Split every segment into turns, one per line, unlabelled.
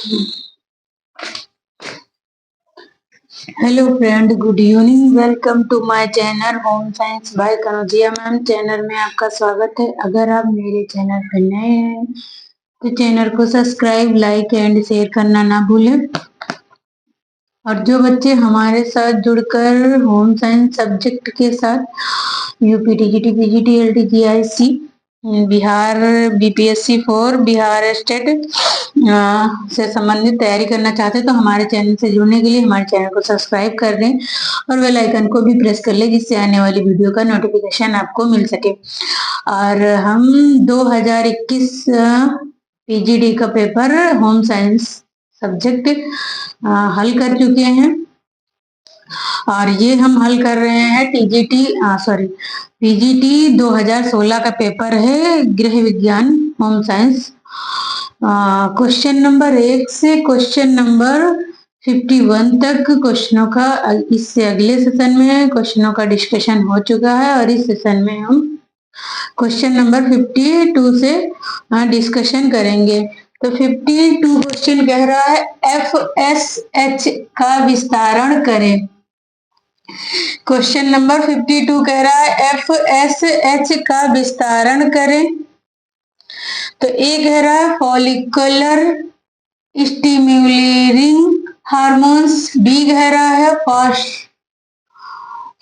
Hello friend, good evening. Welcome to my channel home science by Kanaujia ma'am. Channel में आपका स्वागत है। अगर आप मेरे चैनल पर नए हैं तो चैनल को सब्सक्राइब, लाइक एंड शेयर करना ना भूलें। और जो बच्चे हमारे साथ जुड़कर होम साइंस सब्जेक्ट के साथ UP TGT, PGT, LT, GIC, Bihar BPSC 4, Bihar state से संबंधित तैयारी करना चाहते हैं तो हमारे चैनल से जुड़ने के लिए हमारे चैनल को सब्सक्राइब कर लें और बेल आइकन को भी प्रेस कर लें, जिससे आने वाली वीडियो का नोटिफिकेशन आपको मिल सके। और हम 2021 पीजीडी का पेपर होम साइंस सब्जेक्ट हल कर चुके हैं और ये हम हल कर रहे हैं पीजीटी 2016 का पेपर है, गृह विज्ञान होम साइंस। क्वेश्चन नंबर 1 से क्वेश्चन नंबर 51 तक क्वेश्चनों का इससे अगले सेशन में क्वेश्चनों का डिस्कशन हो चुका है और इस सेशन में हम क्वेश्चन नंबर 52 से डिस्कशन करेंगे। तो 52 क्वेश्चन कह रहा है FSH का विस्तारण करें। क्वेश्चन नंबर 52 कह रहा है FSH का विस्तारण करें। तो ए कह रहा है फॉलिकुलर स्टिम्युलेटिंग हार्मोन्स, बी कह रहा है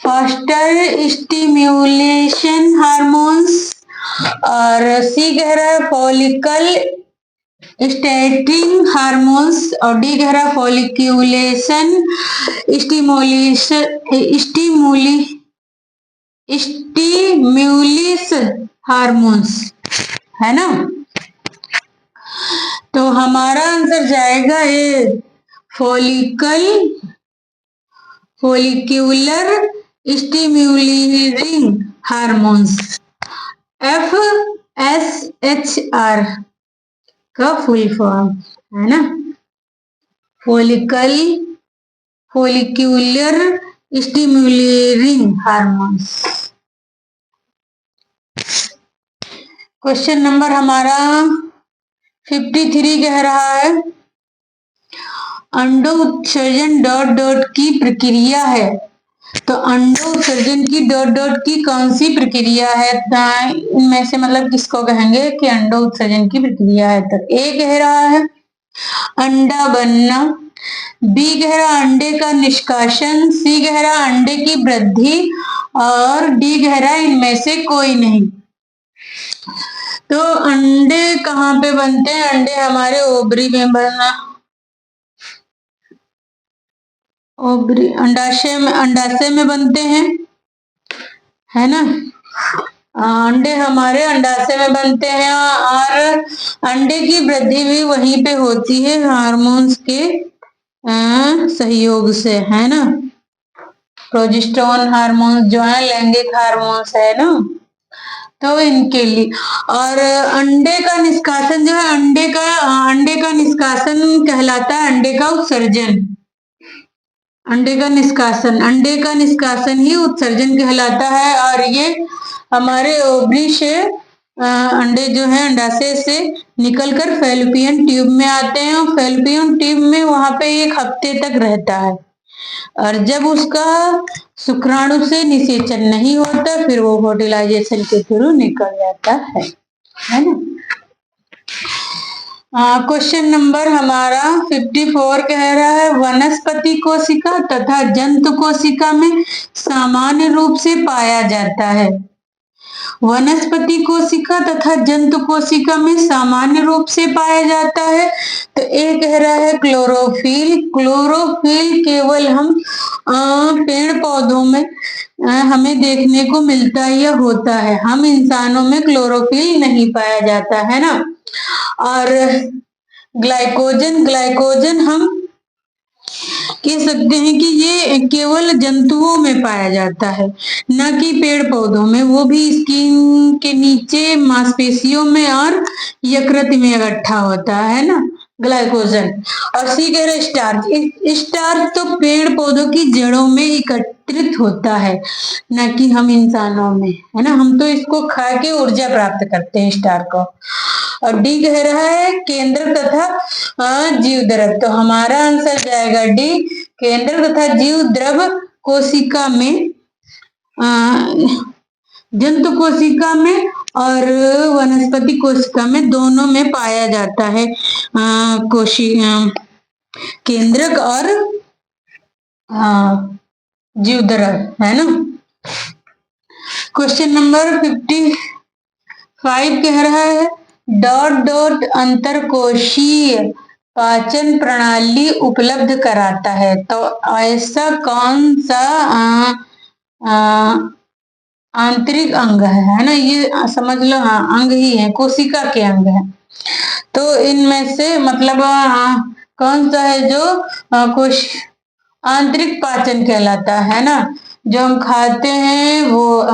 फास्टर स्टिम्युलेशन हार्मोन्स और सी कह रहा है फॉलिकल स्टेटिंग हार्मोन्स और डी कह रहा है फॉलिक्यूलेशन स्टिमुलिस हार्मोन्स, है ना। तो हमारा आंसर जाएगा ए फॉलिक्यूलर स्टिम्युलेटिंग हार्मोन्स, FSHR का फुल फॉर्म, है ना, follicular stimulating hormones. Question number हमारा 53 कह रहा है अंडो उत्सर्जन डॉट डॉट की प्रक्रिया है। तो अंडो उत्सर्जन की डॉट डॉट की कौन सी प्रक्रिया है, इनमें से मतलब किसको कहेंगे कि अंडो उत्सर्जन की प्रक्रिया है। तो ए कह रहा है अंडा बनना, बी कह रहा अंडे का निष्कासन, सी कह रहा अंडे की वृद्धि और डी कह रहा इनमें से कोई नहीं। तो अंडे कहाँ पे बनते हैं? अंडे हमारे ओवरी में बनना, ओवरी अंडाशय में बनते हैं, है ना। अंडे हमारे अंडाशय में बनते हैं और अंडे की वृद्धि भी वहीं पे होती है हार्मोन्स के सहयोग से, है ना। प्रोजेस्टेरोन हार्मोन्स जो है लैंगिक हार्मोन्स है ना, तो इनके लिए। और अंडे का निष्कासन जो है अंडे का निष्कासन कहलाता है अंडे का उत्सर्जन। अंडे का निष्कासन ही उत्सर्जन कहलाता है और ये हमारे ओवरी से अंडे जो है अंडाशय से निकलकर फैलोपियन ट्यूब में आते हैं और फैलोपियन ट्यूब में वहां पे 1 हफ्ते तक रहता है और जब उसका शुक्राणु से निषेचन नहीं होता फिर वो फर्टिलाइजेशन के थ्रू निकल जाता है ना। क्वेश्चन नंबर हमारा 54 कह रहा है वनस्पति कोशिका तथा जंतु कोशिका में सामान्य रूप से पाया जाता है। वनस्पति कोशिका तथा जंतु कोशिका में सामान्य रूप से पाया जाता है। तो ए कह रहा है क्लोरोफिल केवल हम पेड़ पौधों में हमें देखने को मिलता या होता है, हम इंसानों में क्लोरोफिल नहीं पाया जाता, है ना। और ग्लाइकोजन हम कह सकते हैं कि ये केवल जंतुओं में पाया जाता है, न कि पेड़ पौधों में, वो भी स्किन के नीचे मांसपेशियों में और यकृत में इकट्ठा होता है ना ग्लाइकोजन। और सी कह रहे स्टार्च तो पेड़ पौधों की जड़ों में एकत्रित होता है, न कि हम इंसानों में, है ना। हम तो इसको खा के ऊर्जा प्राप्त करते हैं स्टार्च को। और डी कह रहा है केंद्र तथा जीव द्रव। तो हमारा आंसर जाएगा डी, केंद्र तथा जीव द्रव कोशिका में, जंतु कोशिका में और वनस्पति कोशिका में, दोनों में पाया जाता है केंद्रक और जीव द्रव, है ना। क्वेश्चन नंबर 55 कह रहा है डॉट डॉट अंतरकोशीय पाचन प्रणाली उपलब्ध कराता है। तो ऐसा कौन सा आंतरिक अंग है ना, ये समझ लो, हाँ अंग ही है, कोशिका के अंग है। तो इनमें से मतलब कौन सा है जो कोश आंतरिक पाचन कहलाता है ना। जो हम खाते हैं वो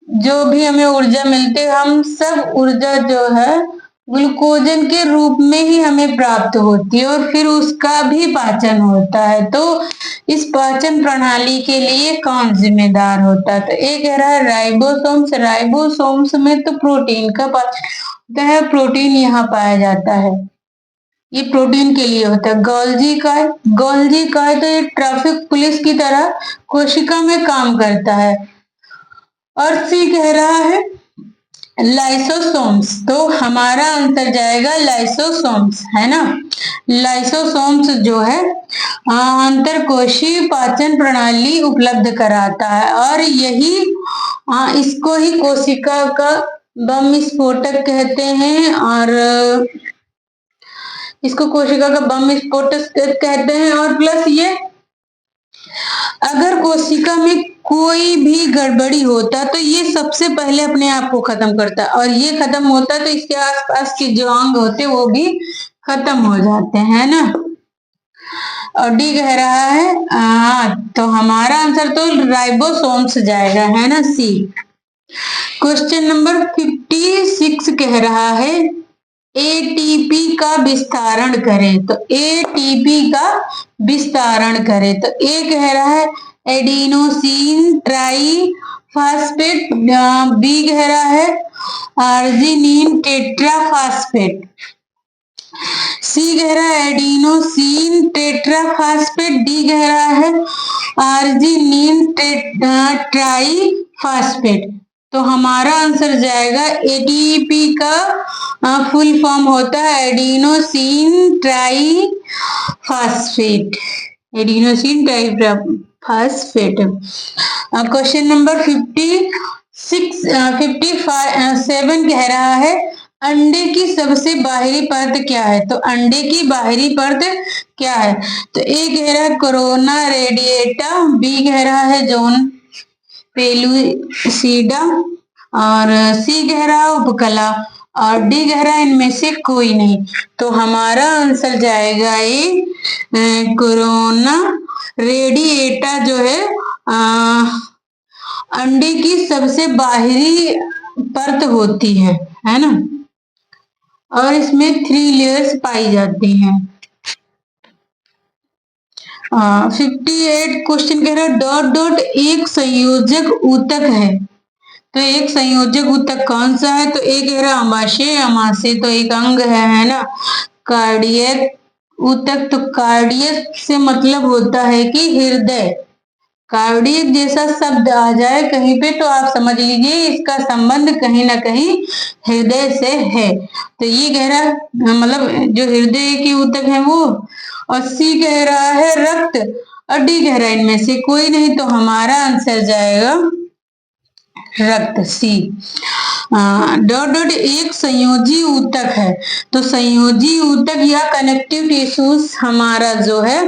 जो भी हमें ऊर्जा मिलती है, हम सब ऊर्जा जो है ग्लूकोजन के रूप में ही हमें प्राप्त होती है और फिर उसका भी पाचन होता है। तो इस पाचन प्रणाली के लिए कौन जिम्मेदार होता है? तो एक कह रहा है राइबोसोम्स। राइबोसोम्स में तो प्रोटीन का पाचन होता है, प्रोटीन यहाँ पाया जाता है, ये प्रोटीन के लिए होता है। गोल्जी का है, गोल्जी का है तो ये ट्रैफिक पुलिस की तरह कोशिका में काम करता है। और सी कह रहा है लाइसोसोम्स। तो हमारा आंसर जाएगा लाइसोसोम्स, है ना। लाइसोसोम्स जो है अंतरकोशीय पाचन प्रणाली उपलब्ध कराता है और यही इसको ही कोशिका का बम विस्फोटक कहते हैं और इसको कोशिका का बम विस्फोटक कहते हैं। और प्लस ये अगर कोशिका में कोई भी गड़बड़ी होता तो ये सबसे पहले अपने आप को खत्म करता, और ये खत्म होता तो इसके आसपास के जो अंग होते वो भी खत्म हो जाते हैं ना। और डी कह रहा है तो हमारा आंसर तो राइबोसोम्स जाएगा, है ना, सी। क्वेश्चन नंबर 56 कह रहा है एटीपी का विस्तारण करें। तो एटीपी का विस्तारण करें। तो ए कह रहा है एडिनोसिन ट्राइफॉस्फेट, बी कह रहा है आर्जिनिन टेट्राफॉस्फेट, सी कह रहा है एडिनोसिन टेट्राफॉस्फेट, डी कह रहा है आर्जिनिन ट्राइफॉस्फेट। तो हमारा आंसर जाएगा एटीपी का फुल फॉर्म होता है adenosine triphosphate, adenosine triphosphate. Question number 57 कह रहा है अंडे की सबसे बाहरी परत क्या है? तो अंडे की बाहरी परत क्या है? तो ए कह रहा है कोरोना रेडिएटा, बी कह रहा है जोन पेलुसिडा और सी कह रहा है उपकला और डी कह रहा है इनमें से कोई नहीं। तो हमारा आंसर जाएगा ये कोरोना रेडिएटा जो है अंडे की सबसे बाहरी परत होती है ना, और इसमें 3 लेयर्स पाई जाती हैं। 58 क्वेश्चन कह रहा है डॉट डॉट एक संयोजक ऊतक है। तो एक संयोजक ऊतक कौन सा है? तो एक कह रहा है अमाशय, अमाशय तो एक अंग है ना। कार्डियक ऊतक, तो कार्डियक से मतलब होता है कि हृदय। कार्डियक जैसा शब्द आ जाए कहीं पे तो आप समझ लीजिए इसका संबंध कहीं ना कहीं हृदय से है। तो ये कह रहा है मतलब जो हृदय की ऊतक है वो। और सी कह रहा है रक्त और डी कह रहा है इनमें से कोई नहीं। तो हमारा आंसर जाएगा रक्त, सी। डॉट डॉट एक संयोजी ऊतक है। तो संयोजी ऊतक या कनेक्टिव टिश्यूज हमारा जो है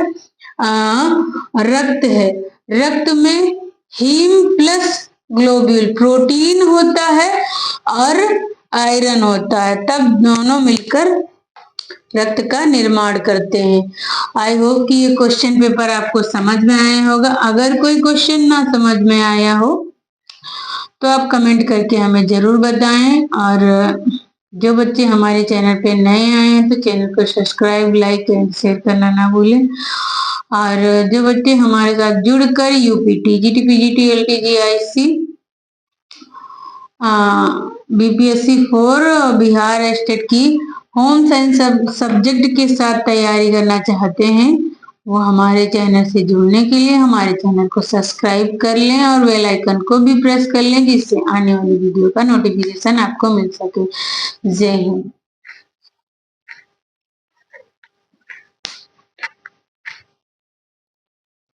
रक्त है। रक्त में हीम प्लस ग्लोब्यूल प्रोटीन होता है और आयरन होता है, तब दोनों मिलकर रक्त का निर्माण करते हैं। आई होप कि ये क्वेश्चन पेपर आपको समझ में आया होगा। अगर कोई क्वेश्चन ना समझ में आया हो तो आप कमेंट करके हमें जरूर बताएं। और जो बच्चे हमारे चैनल पे नए आए हैं तो चैनल को सब्सक्राइब, लाइक एंड शेयर करना ना भूलें। और जो बच्चे हमारे साथ जुड़कर UP TGT, PGT, LTG, IC BPSC 4 Bihar state की होम साइंस सब्जेक्ट के साथ तैयारी करना चाहते हैं, वो हमारे चैनल से जुड़ने के लिए हमारे चैनल को सब्सक्राइब कर लें और बेल आइकन को भी प्रेस कर लें, जिससे आने वाली वीडियो का नोटिफिकेशन आपको मिल सके। जय हिंद।